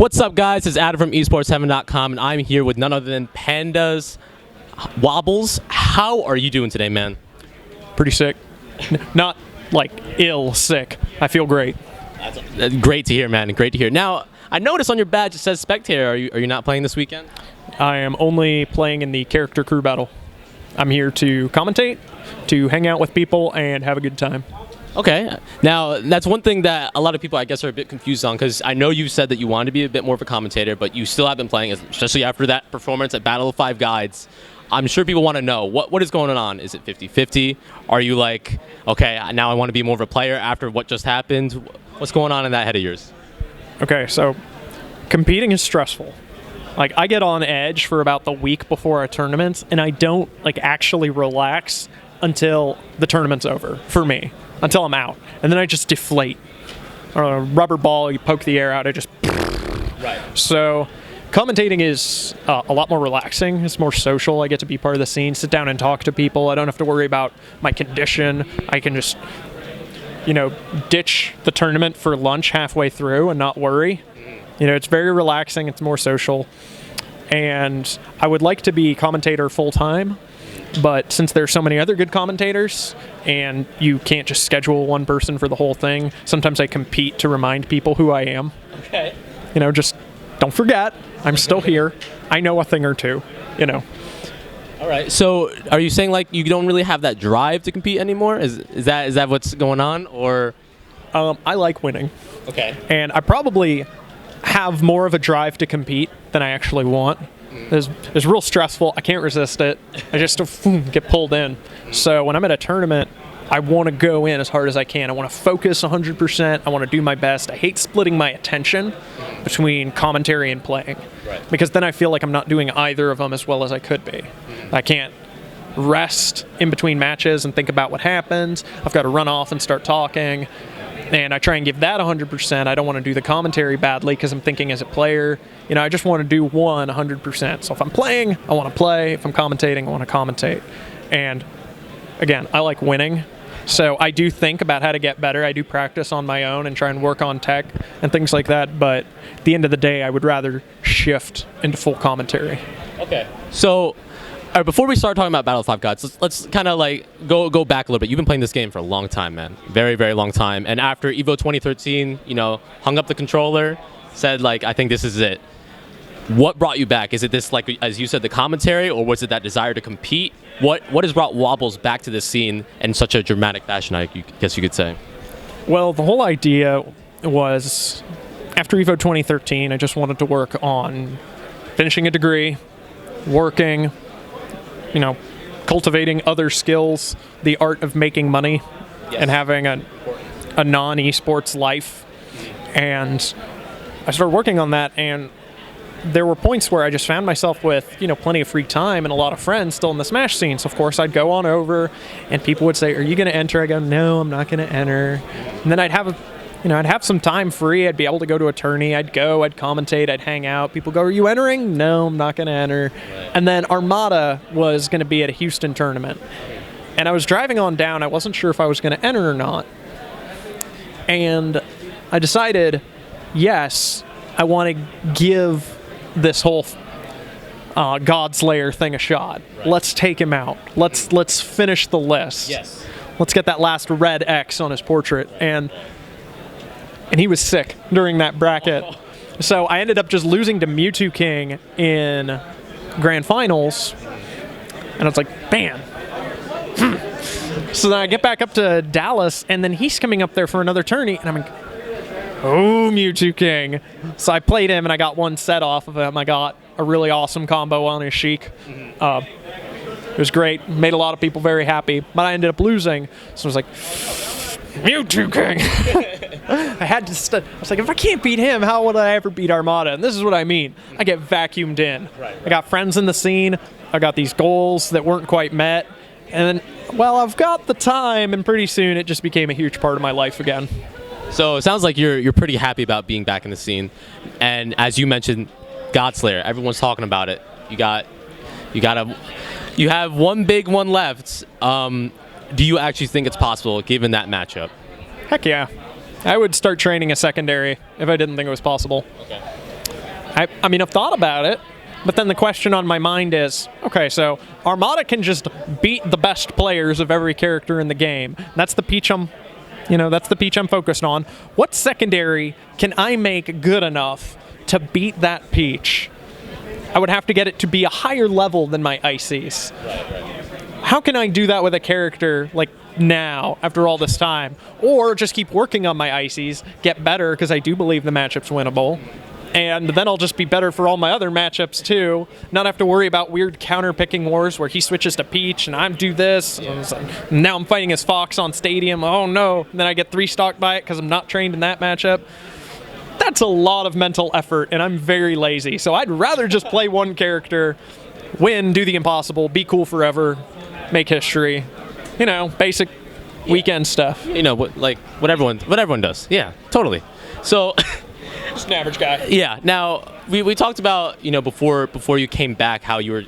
What's up, guys? It's Adam from esports7.com, and I'm here with none other than Panda's Wobbles. How are you doing today, man? Pretty sick. Not like ill sick. I feel great. That's great to hear, man. Great to hear. Now, I noticed on your badge it says spectator. Are you not playing this weekend? I am only playing in the character crew battle. I'm here to commentate, to hang out with people, and have a good time. Okay. Now, that's one thing that a lot of people, I guess, are a bit confused on, because I know you said that you wanted to be a bit more of a commentator, but you still have been playing, especially after that performance at Battle of Five Guides. I'm sure people want to know, what is going on? Is it 50-50? Are you like, okay, now I want to be more of a player after what just happened? What's going on in that head of yours? Okay, so competing is stressful. Like, I get on edge for about the week before a tournament, and I don't like actually relax until the tournament's over, for me, until I'm out. And then I just deflate. Or a rubber ball, you poke the air out, I just... Right. So commentating is a lot more relaxing. It's more social. I get to be part of the scene, sit down and talk to people. I don't have to worry about my condition. I can just, ditch the tournament for lunch halfway through and not worry. It's very relaxing. It's more social. And I would like to be commentator full-time, but since there's so many other good commentators and you can't just schedule one person for the whole thing, sometimes I compete to remind people who I am. Okay. Just don't forget, I'm still here. I know a thing or two, All right. So are you saying like you don't really have that drive to compete anymore? Is that what's going on, or? I like winning. Okay. And I probably have more of a drive to compete than I actually want. It's real stressful. I can't resist it. I just get pulled in. So when I'm at a tournament, I want to go in as hard as I can. I want to focus 100%. I want to do my best. I hate splitting my attention between commentary and playing. Right. Because then I feel like I'm not doing either of them as well as I could be. I can't rest in between matches and think about what happened. I've got to run off and start talking. And I try and give that 100%. I don't want to do the commentary badly because I'm thinking as a player. I just want to do 100%. So if I'm playing, I want to play. If I'm commentating, I want to commentate. And again, I like winning. So I do think about how to get better. I do practice on my own and try and work on tech and things like that. But at the end of the day, I would rather shift into full commentary. Okay. So before we start talking about Battle of Five Gods, let's kind of like go back a little bit. You've been playing this game for a long time, man. Very, very long time. And after EVO 2013, hung up the controller, said like, I think this is it. What brought you back? Is it this, like, as you said, the commentary, or was it that desire to compete? What has brought Wobbles back to this scene in such a dramatic fashion, I guess you could say? Well, the whole idea was, after EVO 2013, I just wanted to work on finishing a degree, working, cultivating other skills, the art of making money, yes, and having a non-esports life. And I started working on that, and there were points where I just found myself with, plenty of free time and a lot of friends still in the Smash scene. So, of course, I'd go on over, and people would say, "Are you going to enter?" I go, "No, I'm not going to enter." And then I'd have some time free. I'd be able to go to a tourney. I'd go, I'd commentate, I'd hang out. People go, "Are you entering?" "No, I'm not going to enter." Right. And then Armada was going to be at a Houston tournament. And I was driving on down. I wasn't sure if I was going to enter or not. And I decided, yes, I want to give this whole godslayer thing a shot. Right. Let's take him out. Let's finish the list. Yes. Let's get that last red X on his portrait. And he was sick during that bracket. Oh. So I ended up just losing to Mewtwo King in Grand Finals. And I was like, man. So then I get back up to Dallas, and then he's coming up there for another tourney, and I'm like, oh, Mewtwo King. So I played him, and I got one set off of him. I got a really awesome combo on his Sheik. It was great. Made a lot of people very happy. But I ended up losing. So I was like, Mewtwo King. I was like, if I can't beat him, how would I ever beat Armada? And this is what I mean. I get vacuumed in. Right. I got friends in the scene. I got these goals that weren't quite met. And then, I've got the time, and pretty soon it just became a huge part of my life again. So it sounds like you're pretty happy about being back in the scene. And as you mentioned, godslayer, everyone's talking about it. You have one big one left. Do you actually think it's possible, given that matchup? Heck yeah. I would start training a secondary if I didn't think it was possible. Okay. I mean, I've thought about it, but then the question on my mind is, okay, so Armada can just beat the best players of every character in the game. That's the peach I'm focused on. What secondary can I make good enough to beat that peach? I would have to get it to be a higher level than my Ices. How can I do that with a character like now, after all this time? Or just keep working on my Ices, get better, because I do believe the matchup's winnable. And then I'll just be better for all my other matchups, too. Not have to worry about weird counter-picking wars where he switches to Peach and I do this. Yeah. Now I'm fighting as Fox on Stadium. Oh, no. And then I get 3-stocked by it because I'm not trained in that matchup. That's a lot of mental effort, and I'm very lazy. So I'd rather just play one character, win, do the impossible, be cool forever, make history. You know, basic weekend stuff. You know, what everyone does. Yeah, totally. So... Just an average guy. Yeah. Now, we talked about, before you came back, how you were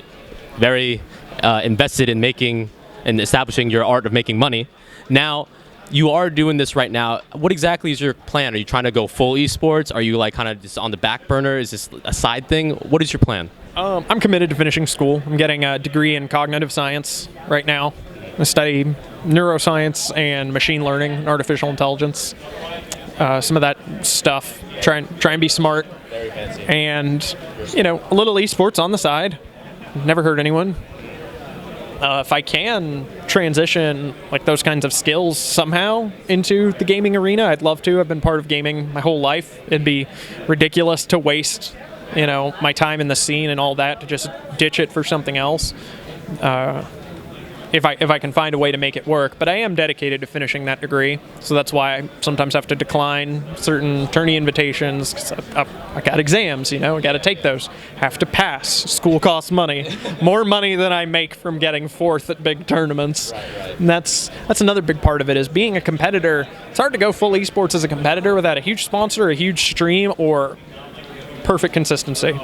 very invested in making and establishing your art of making money. Now, you are doing this right now. What exactly is your plan? Are you trying to go full esports? Are you kind of just on the back burner? Is this a side thing? What is your plan? I'm committed to finishing school. I'm getting a degree in cognitive science right now. I study neuroscience and machine learning and artificial intelligence. Some of that stuff. Try and be smart. Very fancy. And, a little esports on the side. Never hurt anyone. If I can transition those kinds of skills somehow into the gaming arena, I'd love to. I've been part of gaming my whole life. It'd be ridiculous to waste, my time in the scene and all that to just ditch it for something else. If I can find a way to make it work. But I am dedicated to finishing that degree, so that's why I sometimes have to decline certain tourney invitations, because I got exams, I got to take those. Have to pass. School costs money. More money than I make from getting fourth at big tournaments. Right. And that's another big part of it, is being a competitor. It's hard to go full esports as a competitor without a huge sponsor, a huge stream, or perfect consistency.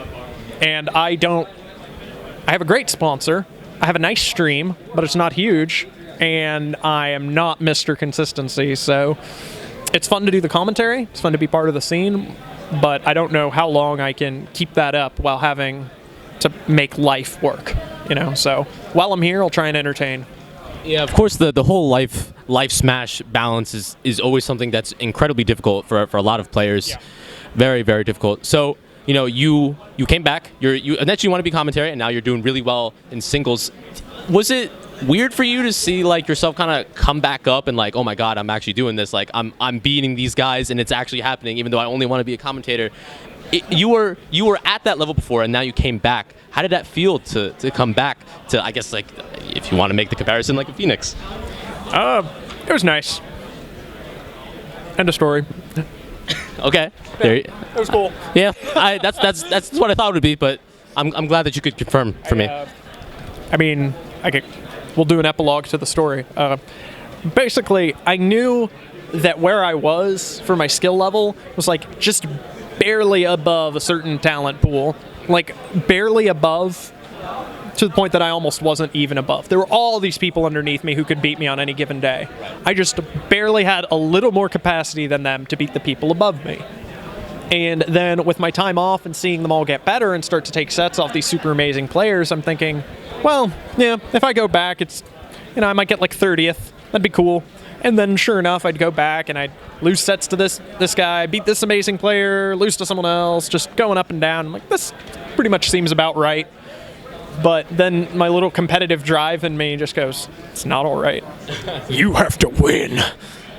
And I have a great sponsor. I have a nice stream, but it's not huge, and I am not Mr. Consistency, so it's fun to do the commentary. It's fun to be part of the scene, but I don't know how long I can keep that up while having to make life work, So while I'm here, I'll try and entertain. Yeah, of course, the whole life smash balance is always something that's incredibly difficult for a lot of players. Yeah. Very, very difficult. So, you came back. You eventually want to be commentary, and now you're doing really well in singles. Was it weird for you to see yourself kind of come back up and oh my God, I'm actually doing this. I'm beating these guys, and it's actually happening, even though I only want to be a commentator. You were at that level before, and now you came back. How did that feel to come back to, I guess, if you want to make the comparison, a Phoenix? It was nice. End of story. Okay. Yeah, it was cool. Yeah, that's what I thought it would be, but I'm glad that you could confirm for me. We'll do an epilogue to the story. Basically, I knew that where I was for my skill level was just barely above a certain talent pool, barely above, to the point that I almost wasn't even above. There were all these people underneath me who could beat me on any given day. I just barely had a little more capacity than them to beat the people above me. And then with my time off and seeing them all get better and start to take sets off these super amazing players, I'm thinking, well, yeah, if I go back, it's, I might get 30th. That'd be cool. And then sure enough, I'd go back and I'd lose sets to this guy, beat this amazing player, lose to someone else, just going up and down. I'm this pretty much seems about right. But then my little competitive drive in me just goes, it's not all right. You have to win.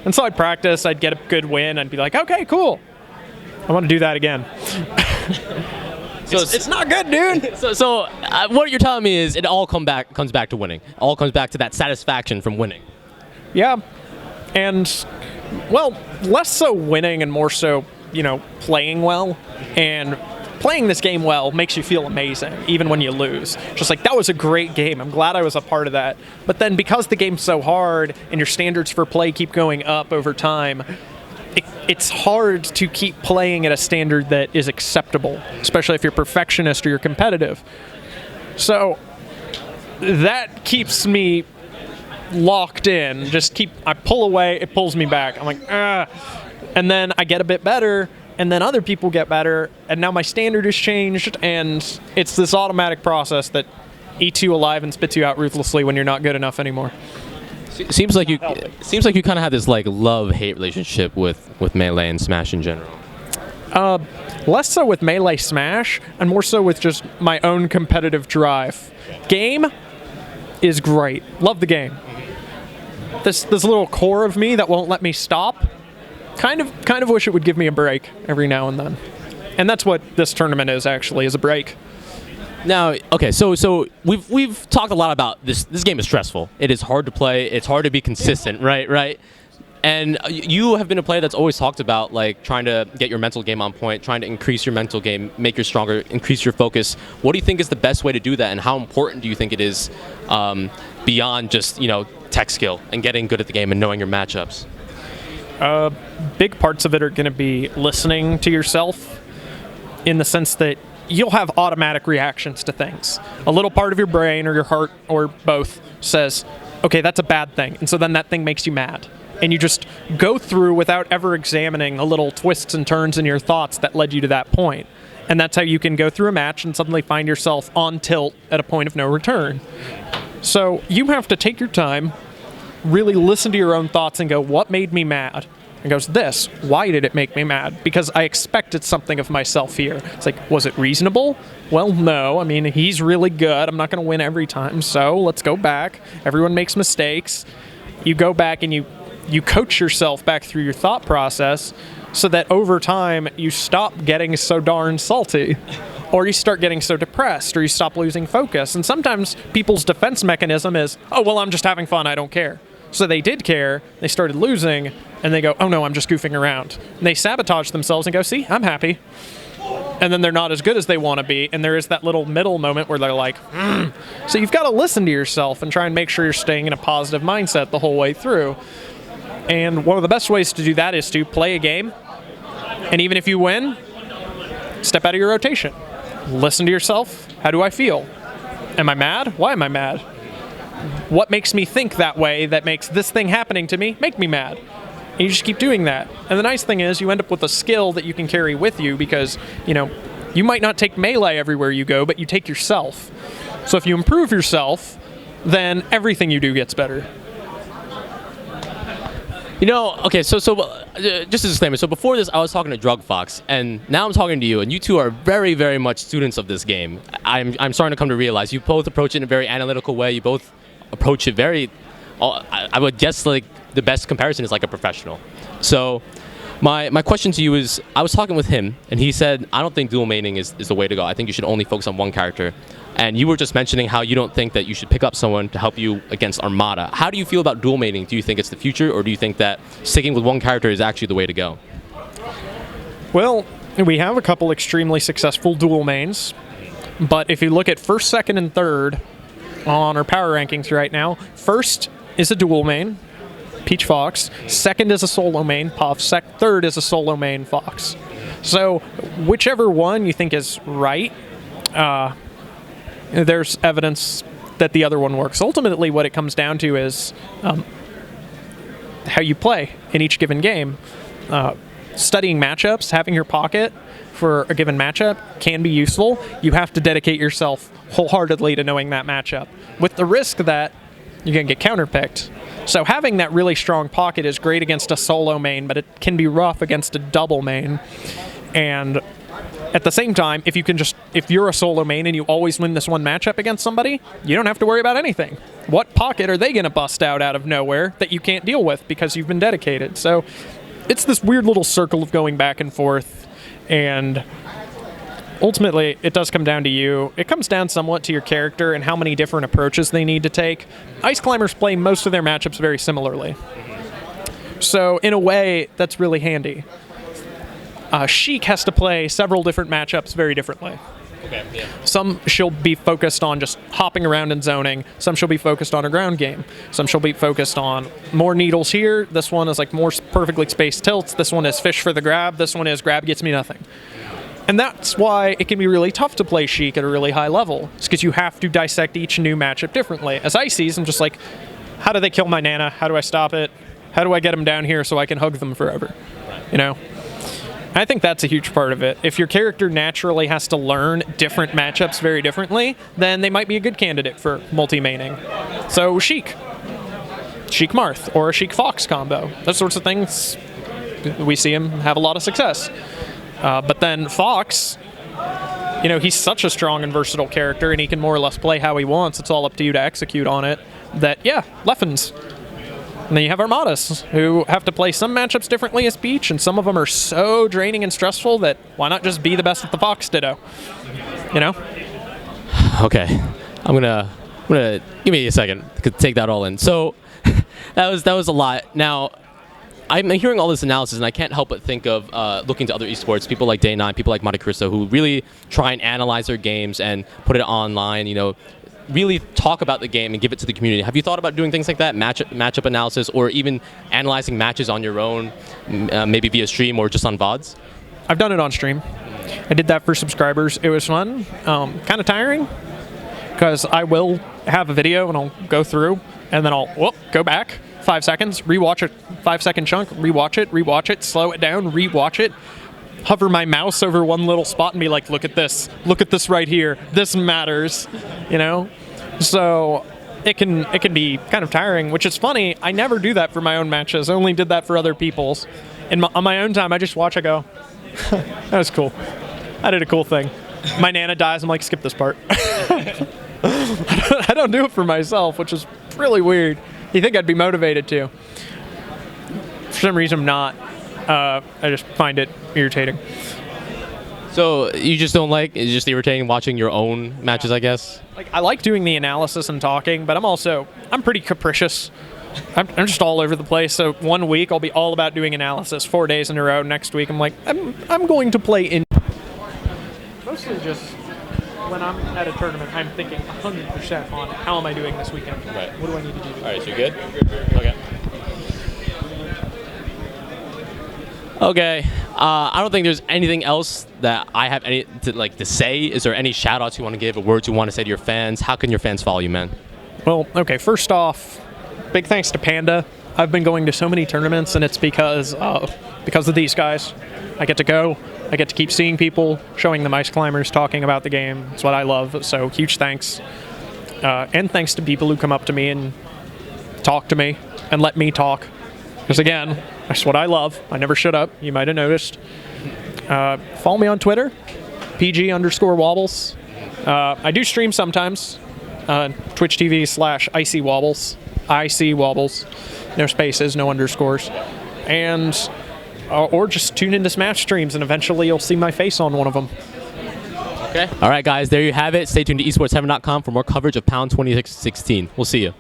And so I'd practice, I'd get a good win, I'd be like, okay, cool. I want to do that again. So it's not good, dude. So what you're telling me is it all comes back to winning. All comes back to that satisfaction from winning. Yeah. And, well, less so winning and more so, playing well. And playing this game well makes you feel amazing, even when you lose. Just that was a great game. I'm glad I was a part of that. But then because the game's so hard and your standards for play keep going up over time, it's hard to keep playing at a standard that is acceptable, especially if you're perfectionist or you're competitive. So that keeps me locked in. I pull away, it pulls me back. I'm like, ah. And then I get a bit better, and then other people get better, and now my standard has changed, and it's this automatic process that eats you alive and spits you out ruthlessly when you're not good enough anymore. Seems like you kind of have this like love-hate relationship with Melee and Smash in general. Less so with Melee Smash, and more so with just my own competitive drive. Game is great. Love the game. This little core of me that won't let me stop, kind of wish it would give me a break every now and then. And that's what this tournament is actually, is a break. Now, okay, so we've talked a lot about this. This game is stressful. It is hard to play. It's hard to be consistent, right? And you have been a player that's always talked about like trying to get your mental game on point, trying to increase your mental game, make you stronger, increase your focus. What do you think is the best way to do that, and how important do you think it is beyond just tech skill and getting good at the game and knowing your matchups? Big parts of it are going to be listening to yourself, in the sense that you'll have automatic reactions to things. A little part of your brain or your heart or both says, okay, that's a bad thing. And so then that thing makes you mad. And you just go through without ever examining the little twists and turns in your thoughts that led you to that point. And that's how you can go through a match and suddenly find yourself on tilt at a point of no return. So you have to take your time, really listen to your own thoughts and go, what made me mad? And goes, this. Why did it make me mad? Because I expected something of myself here. It's like, was it reasonable? Well, no. I mean, he's really good. I'm not going to win every time, so let's go back. Everyone makes mistakes. You go back and you coach yourself back through your thought process so that over time you stop getting so darn salty, or you start getting so depressed, or you stop losing focus. And sometimes people's defense mechanism is, oh, well, I'm just having fun. I don't care. So they did care, they started losing, and they go, oh no, I'm just goofing around. And they sabotage themselves and go, see, I'm happy. And then they're not as good as they want to be, and there is that little middle moment where they're like, So you've got to listen to yourself and try and make sure you're staying in a positive mindset the whole way through. And one of the best ways to do that is to play a game, and even if you win, step out of your rotation. Listen to yourself. How do I feel? Am I mad? Why am I mad? What makes me think that way that makes this thing happening to me make me mad? And you just keep doing that. And the nice thing is you end up with a skill that you can carry with you because, you might not take Melee everywhere you go, but you take yourself. So if you improve yourself, then everything you do gets better. Okay, so just a disclaimer. So before this, I was talking to Drug Fox, and now I'm talking to you, and you two are very, very much students of this game. I'm starting to come to realize you both approach it in a very analytical way. You both approach it very, I would guess like the best comparison is like a professional. So my question to you is, I was talking with him, and he said, I don't think dual maining is the way to go. I think you should only focus on one character. And you were just mentioning how you don't think that you should pick up someone to help you against Armada. How do you feel about dual maining? Do you think it's the future, or do you think that sticking with one character is actually the way to go? Well, we have a couple extremely successful dual mains, but if you look at first, second, and third on our power rankings right now, first is a dual main, Peach Fox. Second is a solo main, Puff. Third is a solo main, Fox. So whichever one you think is right, there's evidence that the other one works. Ultimately, what it comes down to is how you play in each given game. Studying matchups, having your pocket for a given matchup can be useful. You have to dedicate yourself wholeheartedly to knowing that matchup, with the risk that you're going to get counterpicked. So having that really strong pocket is great against a solo main, but it can be rough against a double main. And at the same time, if you're a solo main and you always win this one matchup against somebody, you don't have to worry about anything. What pocket are they going to bust out of nowhere that you can't deal with because you've been dedicated? So it's this weird little circle of going back and forth, and ultimately it does come down to you. It comes down somewhat to your character and how many different approaches they need to take. Ice Climbers play most of their matchups very similarly. So in a way, that's really handy. Sheik has to play several different matchups very differently. Okay, yeah. Some she'll be focused on just hopping around and zoning. Some she'll be focused on a ground game. Some she'll be focused on more needles here. This one is like more perfectly spaced tilts. This one is fish for the grab. This one is grab gets me nothing. And that's why it can be really tough to play Sheik at a really high level. It's because you have to dissect each new matchup differently. As Ices, I'm just like, how do they kill my Nana? How do I stop it? How do I get them down here so I can hug them forever? I think that's a huge part of it. If your character naturally has to learn different matchups very differently, then they might be a good candidate for multi-maining. So Sheik Marth, or a Sheik Fox combo. Those sorts of things, we see him have a lot of success. But then Fox, he's such a strong and versatile character, and he can more or less play how he wants. It's all up to you to execute on it. Leffens. And then you have Armadas, who have to play some matchups differently as Peach, and some of them are so draining and stressful that why not just be the best at the Fox Ditto? Okay, I'm gonna give me a second to take that all in. So that was a lot. Now, I'm hearing all this analysis, and I can't help but think of looking to other esports, people like Day9, people like Monte Cristo, who really try and analyze their games and put it online, really talk about the game and give it to the community. Have you thought about doing things like that, matchup analysis, or even analyzing matches on your own, maybe via stream or just on VODs? I've done it on stream. I did that for subscribers. It was fun, kind of tiring, because I will have a video and I'll go through, and then I'll go back 5 seconds, rewatch a 5-second chunk, rewatch it, slow it down, rewatch it, hover my mouse over one little spot and be like, look at this right here, this matters, So it can be kind of tiring, which is funny. I never do that for my own matches. I only did that for other people's. On my own time, I just watch, I go, that was cool. I did a cool thing. My Nana dies, I'm like, skip this part. I don't do it for myself, which is really weird. You think I'd be motivated to. For some reason, I'm not. I just find it irritating. So you just don't like, it's just irritating watching your own matches, I guess? I like doing the analysis and talking, but I'm pretty capricious. I'm just all over the place. So 1 week I'll be all about doing analysis, 4 days in a row. Next week I'm like, I'm going to play in. Mostly just when I'm at a tournament, I'm thinking 100% on how am I doing this weekend? Right. What do I need to do? All right, so you're good? Okay. Okay. I don't think there's anything else that I have to say. Is there any shout-outs you want to give, or words you want to say to your fans? How can your fans follow you, man? Well, okay, first off, big thanks to Panda. I've been going to so many tournaments, and it's because of these guys. I get to go. I get to keep seeing people, showing them ice climbers, talking about the game. It's what I love, so huge thanks. And thanks to people who come up to me and talk to me and let me talk. Because again, that's what I love. I never shut up. You might have noticed. Follow me on Twitter, PG_Wobbles. I do stream sometimes. Twitch TV/Icy Wobbles. IC Wobbles. No spaces, no underscores. And or just tune into Smash streams, and eventually you'll see my face on one of them. Okay. All right, guys. There you have it. Stay tuned to esportsheaven.com for more coverage of Pound 2016. We'll see you.